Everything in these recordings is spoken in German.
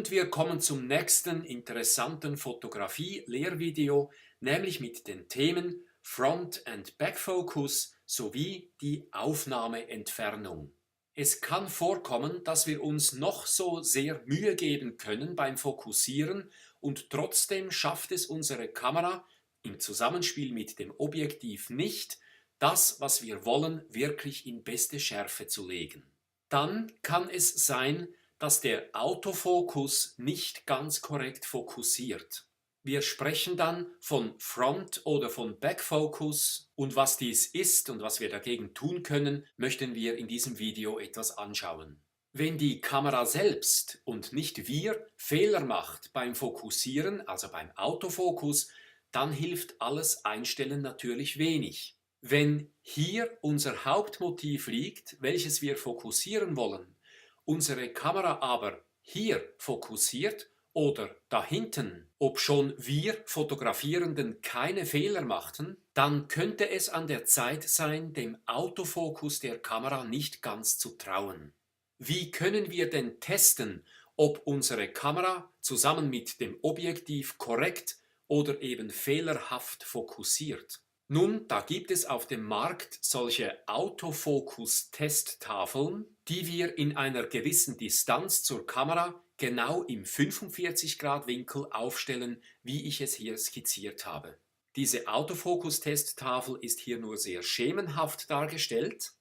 Und wir kommen zum nächsten interessanten Fotografie-Lehrvideo, nämlich mit den Themen Front- and Backfocus sowie die Aufnahmeentfernung. Es kann vorkommen, dass wir uns noch so sehr Mühe geben können beim Fokussieren und trotzdem schafft es unsere Kamera im Zusammenspiel mit dem Objektiv nicht, das, was wir wollen, wirklich in beste Schärfe zu legen. Dann kann es sein, dass der Autofokus nicht ganz korrekt fokussiert. Wir sprechen dann von Front- oder von Backfocus und was dies ist und was wir dagegen tun können, möchten wir in diesem Video etwas anschauen. Wenn die Kamera selbst und nicht wir Fehler macht beim Fokussieren, also beim Autofokus, dann hilft alles Einstellen natürlich wenig. Wenn hier unser Hauptmotiv liegt, welches wir fokussieren wollen, unsere Kamera aber hier fokussiert oder da hinten, obschon wir Fotografierenden keine Fehler machten, dann könnte es an der Zeit sein, dem Autofokus der Kamera nicht ganz zu trauen. Wie können wir denn testen, ob unsere Kamera zusammen mit dem Objektiv korrekt oder eben fehlerhaft fokussiert? Nun, da gibt es auf dem Markt solche Autofokus-Testtafeln, die wir in einer gewissen Distanz zur Kamera genau im 45-Grad-Winkel aufstellen, wie ich es hier skizziert habe. Diese Autofokus-Testtafel ist hier nur sehr schemenhaft dargestellt.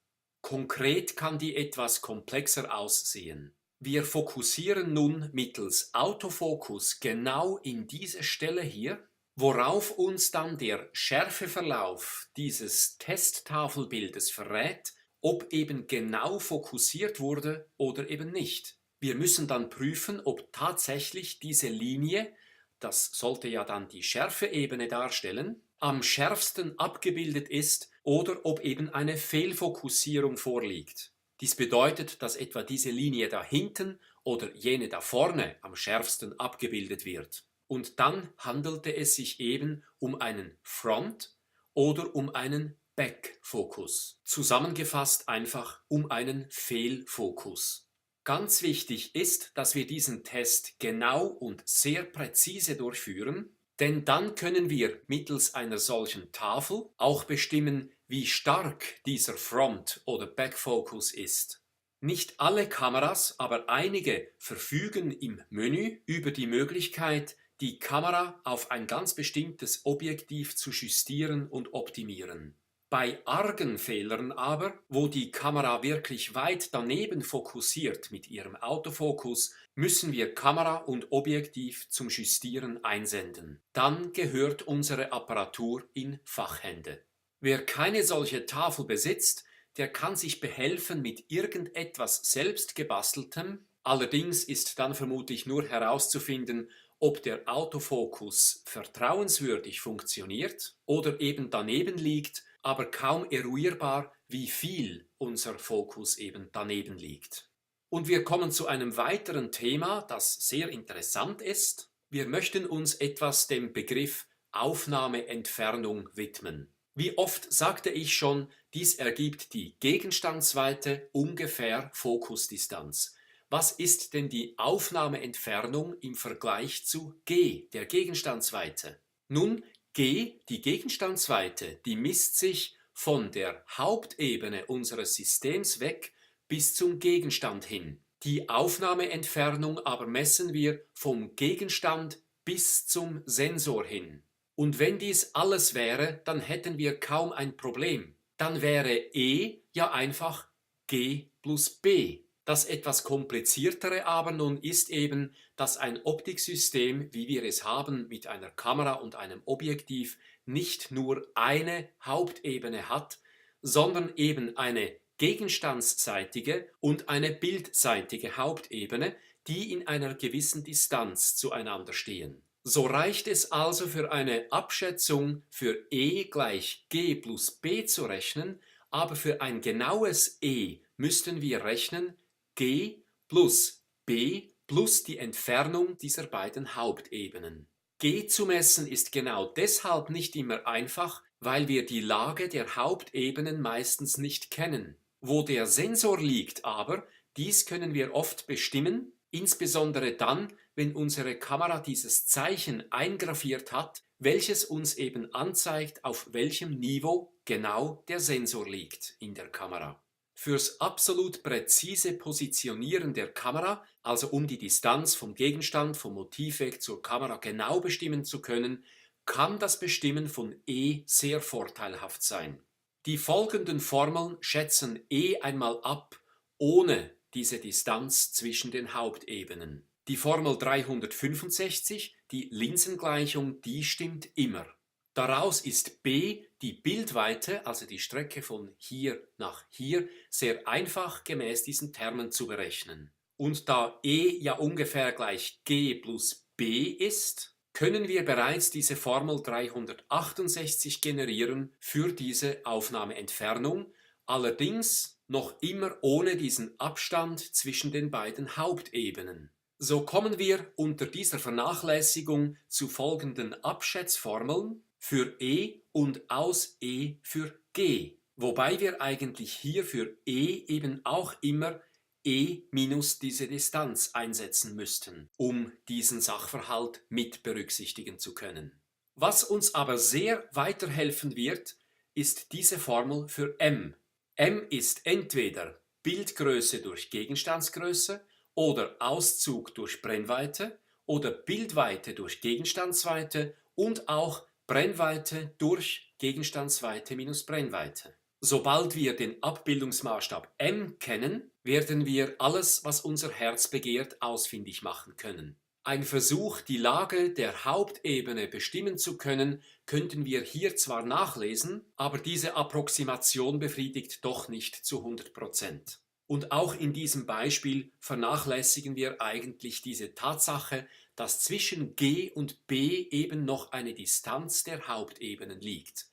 Konkret kann die etwas komplexer aussehen. Wir fokussieren nun mittels Autofokus genau in diese Stelle hier, worauf uns dann der Schärfeverlauf dieses Testtafelbildes verrät, ob eben genau fokussiert wurde oder eben nicht. Wir müssen dann prüfen, ob tatsächlich diese Linie, das sollte ja dann die Schärfeebene darstellen, am schärfsten abgebildet ist oder ob eben eine Fehlfokussierung vorliegt. Dies bedeutet, dass etwa diese Linie da hinten oder jene da vorne am schärfsten abgebildet wird. Und dann handelte es sich eben um einen Front- oder um einen Back-Fokus. Zusammengefasst einfach um einen Fehlfokus. Ganz wichtig ist, dass wir diesen Test genau und sehr präzise durchführen, denn dann können wir mittels einer solchen Tafel auch bestimmen, wie stark dieser Front- oder Backfocus ist. Nicht alle Kameras, aber einige verfügen im Menü über die Möglichkeit, die Kamera auf ein ganz bestimmtes Objektiv zu justieren und optimieren. Bei argen Fehlern aber, wo die Kamera wirklich weit daneben fokussiert mit ihrem Autofokus, müssen wir Kamera und Objektiv zum Justieren einsenden. Dann gehört unsere Apparatur in Fachhände. Wer keine solche Tafel besitzt, der kann sich behelfen mit irgendetwas selbst gebasteltem. Allerdings ist dann vermutlich nur herauszufinden, ob der Autofokus vertrauenswürdig funktioniert oder eben daneben liegt, aber kaum eruierbar, wie viel unser Fokus eben daneben liegt. Und wir kommen zu einem weiteren Thema, das sehr interessant ist. Wir möchten uns etwas dem Begriff Aufnahmeentfernung widmen. Wie oft sagte ich schon, dies ergibt die Gegenstandsweite ungefähr Fokusdistanz. Was ist denn die Aufnahmeentfernung im Vergleich zu g, der Gegenstandsweite? Nun, g, die Gegenstandsweite, die misst sich von der Hauptebene unseres Systems weg bis zum Gegenstand hin. Die Aufnahmeentfernung aber messen wir vom Gegenstand bis zum Sensor hin. Und wenn dies alles wäre, dann hätten wir kaum ein Problem. Dann wäre E ja einfach G plus B. Das etwas kompliziertere aber nun ist eben, dass ein Optiksystem, wie wir es haben mit einer Kamera und einem Objektiv, nicht nur eine Hauptebene hat, sondern eben eine gegenstandsseitige und eine bildseitige Hauptebene, die in einer gewissen Distanz zueinander stehen. So reicht es also für eine Abschätzung für E gleich G plus B zu rechnen, aber für ein genaues E müssten wir rechnen G plus B plus die Entfernung dieser beiden Hauptebenen. G zu messen ist genau deshalb nicht immer einfach, weil wir die Lage der Hauptebenen meistens nicht kennen. Wo der Sensor liegt aber, dies können wir oft bestimmen, Insbesondere dann, wenn unsere Kamera dieses Zeichen eingraviert hat, welches uns eben anzeigt, auf welchem Niveau genau der Sensor liegt in der Kamera. Fürs absolut präzise Positionieren der Kamera, also um die Distanz vom Gegenstand, vom Motiv weg zur Kamera genau bestimmen zu können, kann das Bestimmen von E sehr vorteilhaft sein. Die folgenden Formeln schätzen E einmal ab, ohne diese Distanz zwischen den Hauptebenen. Die Formel 365, die Linsengleichung, die stimmt immer. Daraus ist B, die Bildweite, also die Strecke von hier nach hier, sehr einfach gemäß diesen Termen zu berechnen. Und da E ja ungefähr gleich G plus B ist, können wir bereits diese Formel 368 generieren für diese Aufnahmeentfernung, allerdings noch immer ohne diesen Abstand zwischen den beiden Hauptebenen. So kommen wir unter dieser Vernachlässigung zu folgenden Abschätzformeln für E und aus E für G, wobei wir eigentlich hier für E eben auch immer E minus diese Distanz einsetzen müssten, um diesen Sachverhalt mit berücksichtigen zu können. Was uns aber sehr weiterhelfen wird, ist diese Formel für M. M ist entweder Bildgröße durch Gegenstandsgröße oder Auszug durch Brennweite oder Bildweite durch Gegenstandsweite und auch Brennweite durch Gegenstandsweite minus Brennweite. Sobald wir den Abbildungsmaßstab M kennen, werden wir alles, was unser Herz begehrt, ausfindig machen können. Ein Versuch, die Lage der Hauptebene bestimmen zu können, könnten wir hier zwar nachlesen, aber diese Approximation befriedigt doch nicht zu 100%. Und auch in diesem Beispiel vernachlässigen wir eigentlich diese Tatsache, dass zwischen G und B eben noch eine Distanz der Hauptebenen liegt.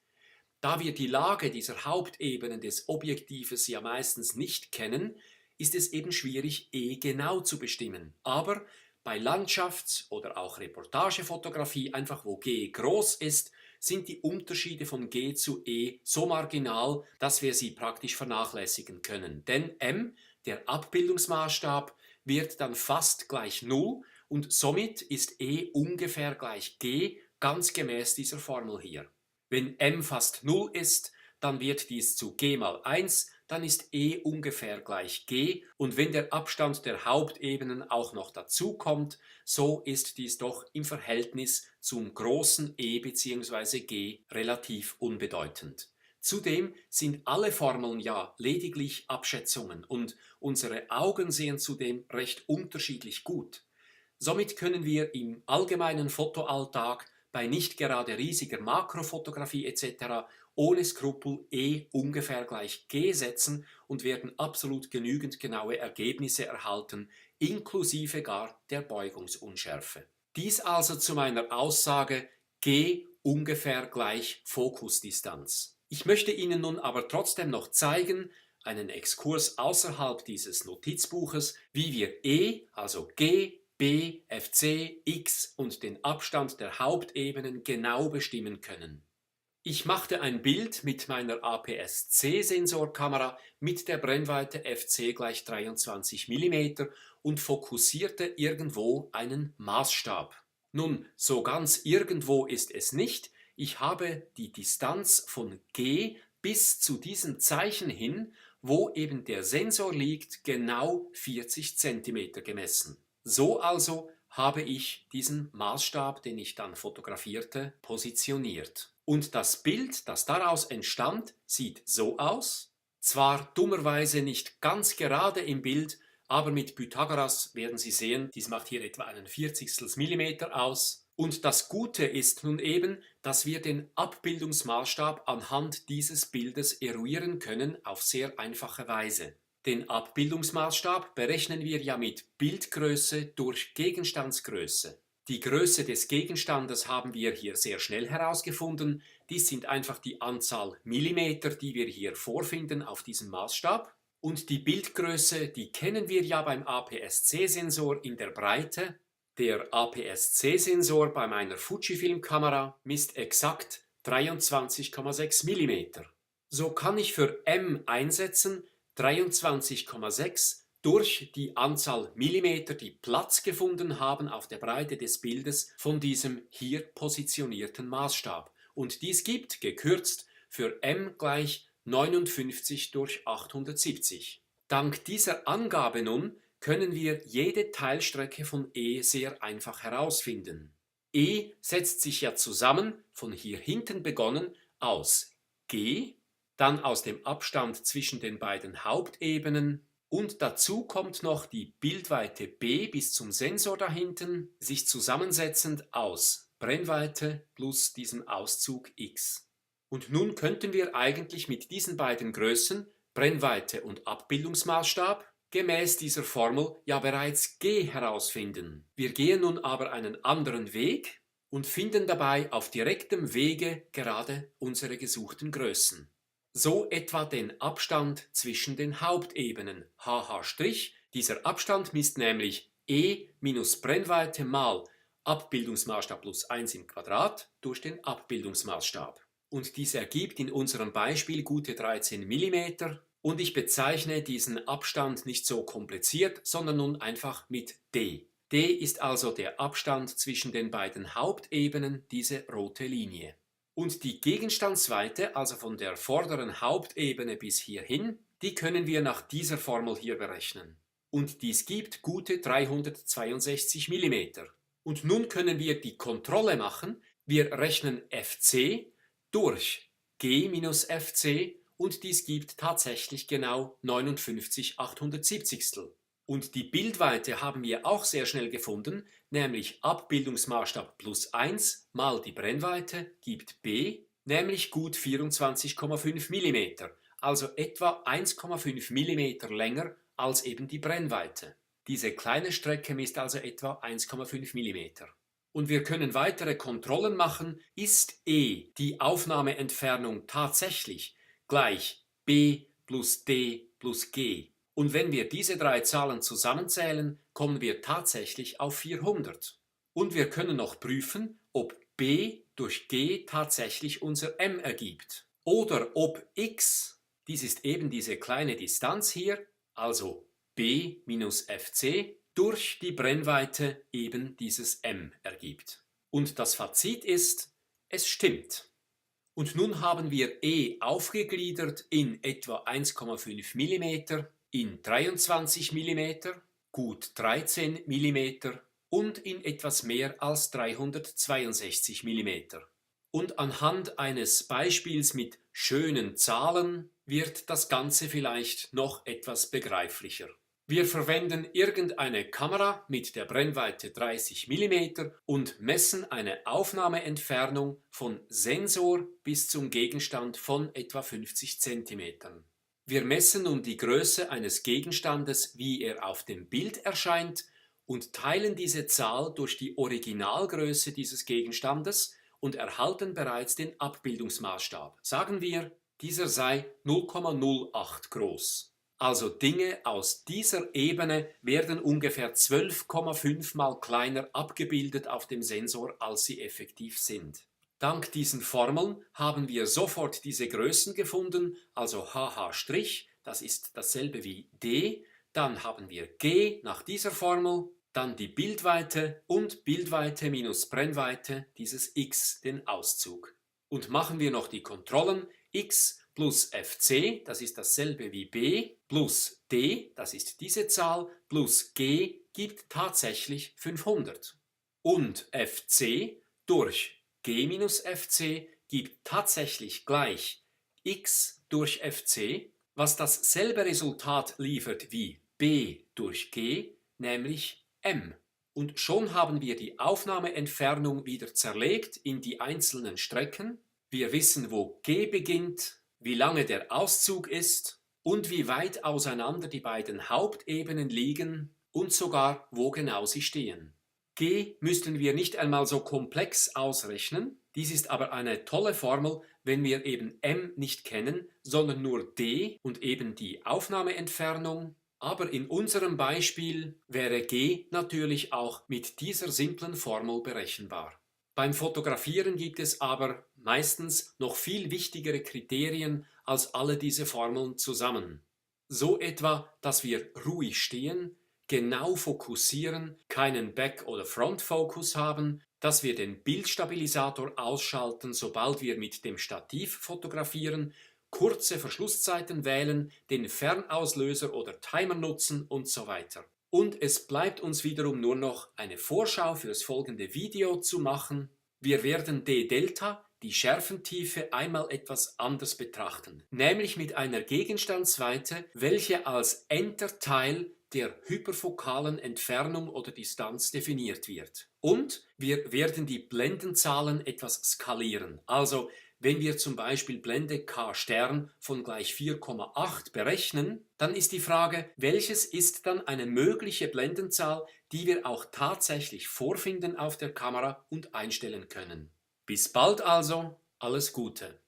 Da wir die Lage dieser Hauptebenen des Objektives ja meistens nicht kennen, ist es eben schwierig, E genau zu bestimmen. Aber bei Landschafts- oder auch Reportagefotografie, einfach wo G groß ist, sind die Unterschiede von G zu E so marginal, dass wir sie praktisch vernachlässigen können. Denn M, der Abbildungsmaßstab, wird dann fast gleich 0 und somit ist E ungefähr gleich G, ganz gemäß dieser Formel hier. Wenn M fast 0 ist, dann wird dies zu G mal 1, dann ist E ungefähr gleich G und wenn der Abstand der Hauptebenen auch noch dazu kommt, so ist dies doch im Verhältnis zum großen E bzw. G relativ unbedeutend. Zudem sind alle Formeln ja lediglich Abschätzungen und unsere Augen sehen zudem recht unterschiedlich gut. Somit können wir im allgemeinen Fotoalltag bei nicht gerade riesiger Makrofotografie etc. ohne Skrupel E ungefähr gleich G setzen und werden absolut genügend genaue Ergebnisse erhalten, inklusive gar der Beugungsunschärfe. Dies also zu meiner Aussage G ungefähr gleich Fokusdistanz. Ich möchte Ihnen nun aber trotzdem noch zeigen, einen Exkurs außerhalb dieses Notizbuches, wie wir E, also G, B, FC, X und den Abstand der Hauptebenen genau bestimmen können. Ich machte ein Bild mit meiner APS-C-Sensorkamera mit der Brennweite FC gleich 23 mm und fokussierte irgendwo einen Maßstab. Nun, so ganz irgendwo ist es nicht. Ich habe die Distanz von G bis zu diesem Zeichen hin, wo eben der Sensor liegt, genau 40 cm gemessen. So also habe ich diesen Maßstab, den ich dann fotografierte, positioniert. Und das Bild, das daraus entstand, sieht so aus. Zwar dummerweise nicht ganz gerade im Bild, aber mit Pythagoras werden Sie sehen, dies macht hier etwa einen 40 Millimeter aus. Und das Gute ist nun eben, dass wir den Abbildungsmaßstab anhand dieses Bildes eruieren können auf sehr einfache Weise. Den Abbildungsmaßstab berechnen wir ja mit Bildgröße durch Gegenstandsgröße. Die Größe des Gegenstandes haben wir hier sehr schnell herausgefunden. Dies sind einfach die Anzahl Millimeter, die wir hier vorfinden auf diesem Maßstab. Und die Bildgröße, die kennen wir ja beim APS-C-Sensor in der Breite. Der APS-C-Sensor bei meiner Fujifilm-Kamera misst exakt 23,6 mm. So kann ich für M einsetzen 23,6 durch die Anzahl Millimeter, die Platz gefunden haben auf der Breite des Bildes von diesem hier positionierten Maßstab. Und dies gibt, gekürzt, für m gleich 59 durch 870. Dank dieser Angabe nun können wir jede Teilstrecke von E sehr einfach herausfinden. E setzt sich ja zusammen, von hier hinten begonnen, aus G, dann aus dem Abstand zwischen den beiden Hauptebenen und dazu kommt noch die Bildweite B bis zum Sensor da hinten, sich zusammensetzend aus Brennweite plus diesem Auszug x. Und nun könnten wir eigentlich mit diesen beiden Größen, Brennweite und Abbildungsmaßstab, gemäß dieser Formel ja bereits G herausfinden. Wir gehen nun aber einen anderen Weg und finden dabei auf direktem Wege gerade unsere gesuchten Größen. So etwa den Abstand zwischen den Hauptebenen hh', dieser Abstand misst nämlich E minus Brennweite mal Abbildungsmaßstab plus 1 im Quadrat durch den Abbildungsmaßstab. Und dies ergibt in unserem Beispiel gute 13 mm und ich bezeichne diesen Abstand nicht so kompliziert, sondern nun einfach mit D. D ist also der Abstand zwischen den beiden Hauptebenen, diese rote Linie. Und die Gegenstandsweite, also von der vorderen Hauptebene bis hierhin, die können wir nach dieser Formel hier berechnen. Und dies gibt gute 362 mm. Und nun können wir die Kontrolle machen. Wir rechnen FC durch G minus FC und dies gibt tatsächlich genau 59/870. Und die Bildweite haben wir auch sehr schnell gefunden, nämlich Abbildungsmaßstab plus 1 mal die Brennweite gibt B, nämlich gut 24,5 mm, also etwa 1,5 mm länger als eben die Brennweite. Diese kleine Strecke misst also etwa 1,5 mm. Und wir können weitere Kontrollen machen, ist E die Aufnahmeentfernung tatsächlich gleich B plus D plus G. Und wenn wir diese drei Zahlen zusammenzählen, kommen wir tatsächlich auf 400. Und wir können noch prüfen, ob B durch G tatsächlich unser m ergibt. Oder ob x, dies ist eben diese kleine Distanz hier, also B minus FC, durch die Brennweite eben dieses m ergibt. Und das Fazit ist, es stimmt. Und nun haben wir E aufgegliedert in etwa 1,5 mm, in 23 mm, gut 13 mm und in etwas mehr als 362 mm. Und anhand eines Beispiels mit schönen Zahlen wird das Ganze vielleicht noch etwas begreiflicher. Wir verwenden irgendeine Kamera mit der Brennweite 30 mm und messen eine Aufnahmeentfernung von Sensor bis zum Gegenstand von etwa 50 cm. Wir messen nun die Größe eines Gegenstandes, wie er auf dem Bild erscheint, und teilen diese Zahl durch die Originalgröße dieses Gegenstandes und erhalten bereits den Abbildungsmaßstab. Sagen wir, dieser sei 0,08 groß. Also Dinge aus dieser Ebene werden ungefähr 12,5 mal kleiner abgebildet auf dem Sensor, als sie effektiv sind. Dank diesen Formeln haben wir sofort diese Größen gefunden, also hh', das ist dasselbe wie d, dann haben wir g nach dieser Formel, dann die Bildweite und Bildweite minus Brennweite, dieses x, den Auszug. Und machen wir noch die Kontrollen, x plus fc, das ist dasselbe wie b, plus d, das ist diese Zahl, plus g gibt tatsächlich 500. Und fc durch G minus Fc gibt tatsächlich gleich x durch Fc, was dasselbe Resultat liefert wie B durch G, nämlich m. Und schon haben wir die Aufnahmeentfernung wieder zerlegt in die einzelnen Strecken. Wir wissen, wo G beginnt, wie lange der Auszug ist und wie weit auseinander die beiden Hauptebenen liegen und sogar, wo genau sie stehen. G müssten wir nicht einmal so komplex ausrechnen, dies ist aber eine tolle Formel, wenn wir eben m nicht kennen, sondern nur d und eben die Aufnahmeentfernung. Aber in unserem Beispiel wäre G natürlich auch mit dieser simplen Formel berechenbar. Beim Fotografieren gibt es aber meistens noch viel wichtigere Kriterien als alle diese Formeln zusammen. So etwa, dass wir ruhig stehen, genau fokussieren, keinen Back- oder Frontfokus haben, dass wir den Bildstabilisator ausschalten, sobald wir mit dem Stativ fotografieren, kurze Verschlusszeiten wählen, den Fernauslöser oder Timer nutzen und so weiter. Und es bleibt uns wiederum nur noch eine Vorschau für das folgende Video zu machen. Wir werden d-Delta, die Schärfentiefe, einmal etwas anders betrachten, nämlich mit einer Gegenstandsweite, welche als Enterteil der hyperfokalen Entfernung oder Distanz definiert wird. Und wir werden die Blendenzahlen etwas skalieren. Also wenn wir zum Beispiel Blende K Stern von gleich 4,8 berechnen, dann ist die Frage, welches ist dann eine mögliche Blendenzahl, die wir auch tatsächlich vorfinden auf der Kamera und einstellen können. Bis bald also, alles Gute!